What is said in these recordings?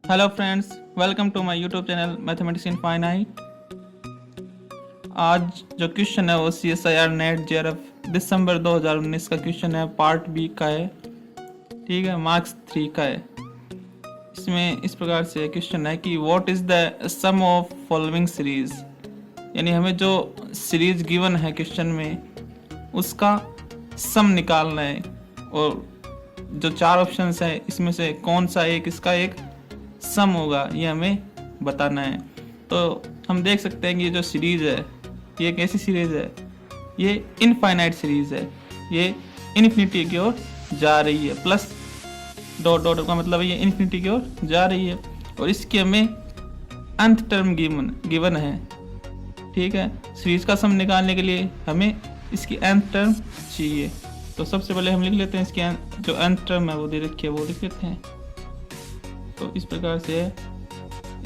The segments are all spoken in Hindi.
Hello friends, welcome to my YouTube channel mathematics infinite. आज जो क्वेश्चन है वो CSIR नेट JRF दिसंबर 2019 का क्वेश्चन है, पार्ट बी का है। ठीक है, मार्क्स 3 का है। इसमें इस प्रकार से क्वेश्चन है कि what is the sum of following series, यानी हमें जो सीरीज गिवन है क्वेश्चन में उसका सम निकालना है, और जो 4 ऑप्शंस है इसमें से कौन सा एक इसका एक सम होगा ये हमें बताना है। तो हम देख सकते हैं कि ये जो सीरीज है ये कैसी सीरीज है, ये इनफाइनाइट सीरीज है। ये इन्फिनिटी की ओर जा रही है, प्लस डॉट डॉट का मतलब है ये इन्फिनिटी की ओर जा रही है, और इसकी हमें अंत टर्म गिवन है। ठीक है, सीरीज का सम निकालने के लिए हमें इसकी nth टर्म चाहिए। तो सबसे पहले हम लिख लेते हैं इसकी जो nth टर्म है वो दे रखी है, वो लिख लेते हैं। तो इस प्रकार से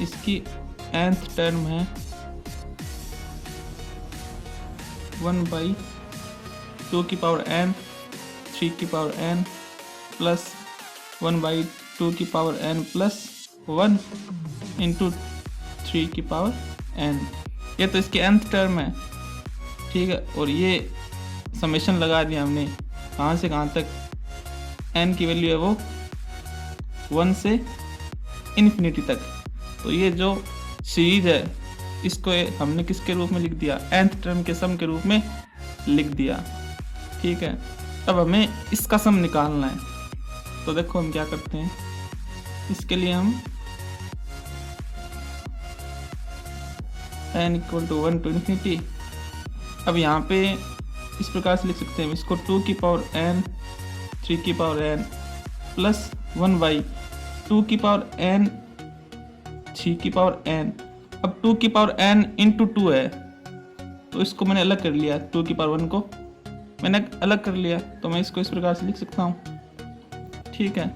इसकी nth टर्म है 1/2 की पावर n 3 की पावर n प्लस 1/2 की पावर n प्लस 1 इंटू 3 की पावर n। ये तो इसकी nth टर्म है। ठीक है, और ये समेशन लगा दिया हमने कहाँ से कहाँ तक। n की वैल्यू है वो 1 से इन्फिनिटी तक। तो ये जो सीरीज है इसको हमने किसके रूप में लिख दिया, nth टर्म के सम के रूप में लिख दिया। ठीक है, अब हमें इसका सम निकालना है। तो देखो हम क्या करते हैं, इसके लिए हम n = 1 to infinity। अब यहाँ पे इस प्रकार से लिख सकते हैं इसको 2 की पावर n 3 की पावर n प्लस 1/2 की पावर n 3 की पावर n। अब 2 की पावर n इंटू 2 है, तो इसको मैंने अलग कर लिया। 2 की पावर 1 को मैंने अलग कर लिया, तो मैं इसको इस प्रकार से लिख सकता हूँ। ठीक है,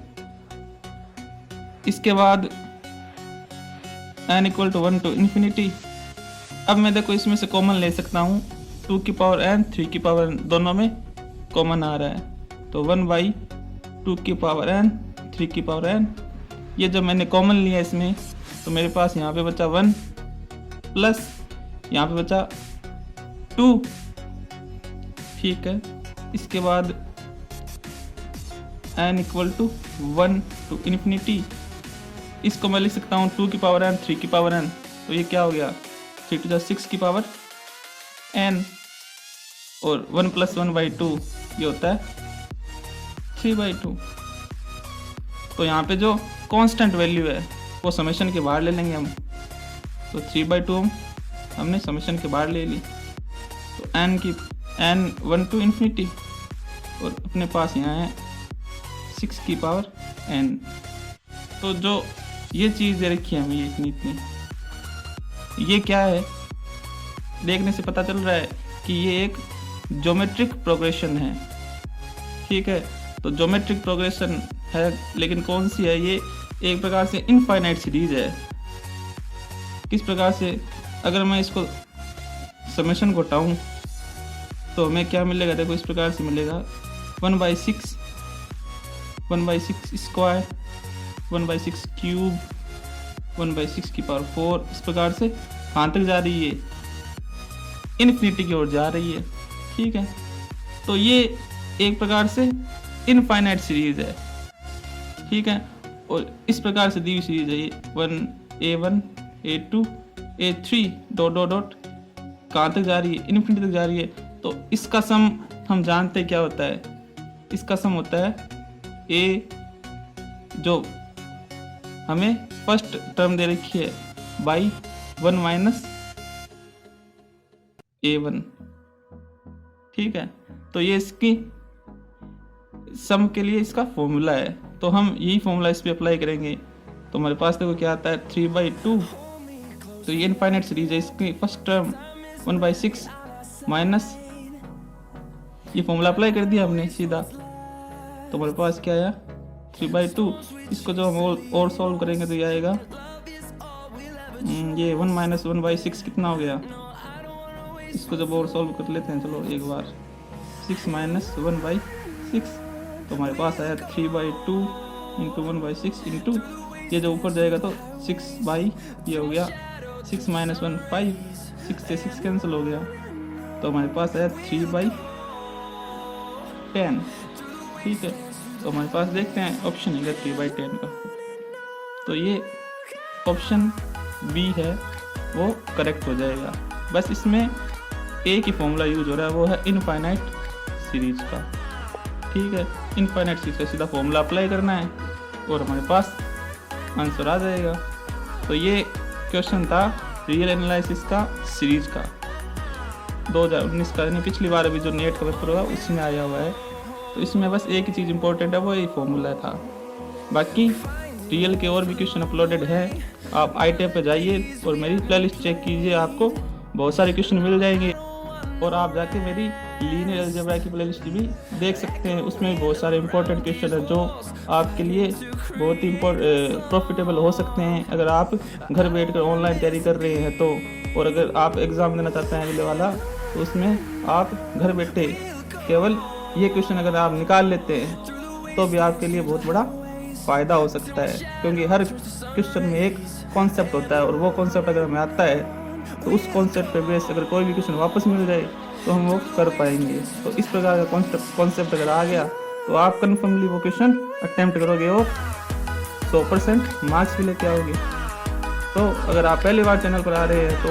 इसके बाद n = 1 to infinity। अब मैं देखो इसमें से कॉमन ले सकता हूँ, 2 की पावर n 3 की पावर n दोनों में कॉमन आ रहा है। तो 1/2 की पावर n 3 की पावर n, ये जब मैंने कॉमन लिया इसमें, तो मेरे पास यहाँ पे बचा 1 प्लस यहाँ पे बचा 2। ठीक है, इसके बाद n = 1 to infinity। इसको मैं लिख सकता हूँ 2 की पावर n 3 की पावर n। तो ये क्या हो गया, 3 to 6 की पावर n, और 1 + 1/2 ये होता है 3/2। तो यहाँ पे जो कांस्टेंट वैल्यू है वो समेशन के बाहर ले लेंगे हम। तो 3/2 हमने समेशन के बाहर ले ली। तो n 1 to infinity, और अपने पास यहाँ है 6 की पावर n। तो जो ये चीज़ दे रखी है हमें, ये इतनी ये क्या है, देखने से पता चल रहा है कि ये एक ज्योमेट्रिक प्रोग्रेशन है। ठीक है, तो ज्योमेट्रिक प्रोग्रेशन है, लेकिन कौन सी है, ये एक प्रकार से इनफाइनाइट सीरीज है। किस प्रकार से, अगर मैं इसको समेशन को हटाऊं तो हमें क्या मिलेगा, देखो इस प्रकार से मिलेगा 1/6 स्क्वायर 1/6 क्यूब 1/6 की पावर 4। इस प्रकार से कहाँ तक जा रही है, इन्फिनिटी की ओर जा रही है। ठीक है, तो ये एक प्रकार से इनफाइनाइट सीरीज है। ठीक है, और इस प्रकार से दी हुई सीरीज है ये 1 A2 A3 dot dot dot कहाँ तक जा रही है, इन्फिनिटी तक जा रही है। तो इसका सम हम जानते हैं क्या होता है, इसका सम होता है a, जो हमें फर्स्ट टर्म दे रखी है, बाई 1 - A1। ठीक है, तो ये इसकी सम के लिए इसका फॉर्मूला है। तो हम यही फॉर्मूला इस पे अप्लाई करेंगे। तो हमारे पास देखो क्या आता है 3/2। तो ये इनफाइनाइट सीरीज है, इसकी फर्स्ट टर्म 1/6 माइनस ये फॉर्मूला अप्लाई कर दिया हमने सीधा। तो हमारे पास क्या आया 3/2। इसको जो हम और सॉल्व करेंगे तो ये आएगा ये 1 - 1/6 कितना हो गया। इसको जब और सॉल्व कर लेते हैं, चलो एक बार 6 - 1/6, तो हमारे पास आया 3/2 इंटू 1/6 इंटू ये जो ऊपर जाएगा तो 6 बाई ये हो गया 6 माइनस 1 5, 6 से 6 कैंसिल हो गया, तो हमारे पास है 3/10। ठीक है, तो हमारे पास देखते हैं ऑप्शन है 3/10 का, तो ये ऑप्शन बी है वो करेक्ट हो जाएगा। बस इसमें एक ही फॉर्मूला यूज हो रहा है, वो है इनफाइनाइट सीरीज का। ठीक है, इनफाइनाइट सीरीज का सीधा फॉर्मूला अप्लाई करना है और हमारे पास आंसर आ जाएगा। तो ये क्वेश्चन था रियल एनालिसिस का सीरीज का 2019 का, यानी पिछली बार अभी जो नेट का पेपर हुआ उसी में आया हुआ है। तो इसमें बस एक ही चीज़ इंपॉर्टेंट है, वो ये फॉर्मूला था। बाकी रियल के और भी क्वेश्चन अपलोडेड है, आप ITAP पे जाइए और मेरी प्लेलिस्ट चेक कीजिए, आपको बहुत सारे क्वेश्चन मिल जाएंगे। और आप जाके मेरी लीनियर अलजेब्रा की प्लेलिस्ट भी देख सकते हैं, उसमें बहुत सारे इंपॉर्टेंट क्वेश्चन है जो आपके लिए बहुत ही प्रॉफिटेबल हो सकते हैं अगर आप घर बैठकर ऑनलाइन तैयारी कर रहे हैं तो। और अगर आप एग्ज़ाम देना चाहते हैं अगले वाला, तो उसमें आप घर बैठे केवल ये क्वेश्चन अगर आप निकाल लेते हैं तो भी आपके लिए बहुत बड़ा फ़ायदा हो सकता है, क्योंकि हर क्वेश्चन में एक कॉन्सेप्ट होता है और वो कॉन्सेप्ट अगर हमें आता है तो उस कॉन्सेप्ट पे बेस अगर कोई भी क्वेश्चन वापस मिल जाए तो हम वो कर पाएंगे। तो इस प्रकार का कॉन्सेप्ट अगर आ गया तो आप कन्फर्मली वो क्वेश्चन अटेम्प्ट करोगे और 100% मार्क्स भी लेके आओगे। तो अगर आप पहली बार चैनल पर आ रहे हैं तो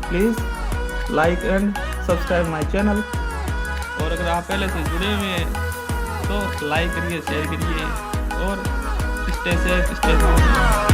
please like and subscribe my channel, और अगर आप पहले से जुड़े हुए हैं तो लाइक करिए, शेयर करिए और स्टे सेफ, स्टे होम।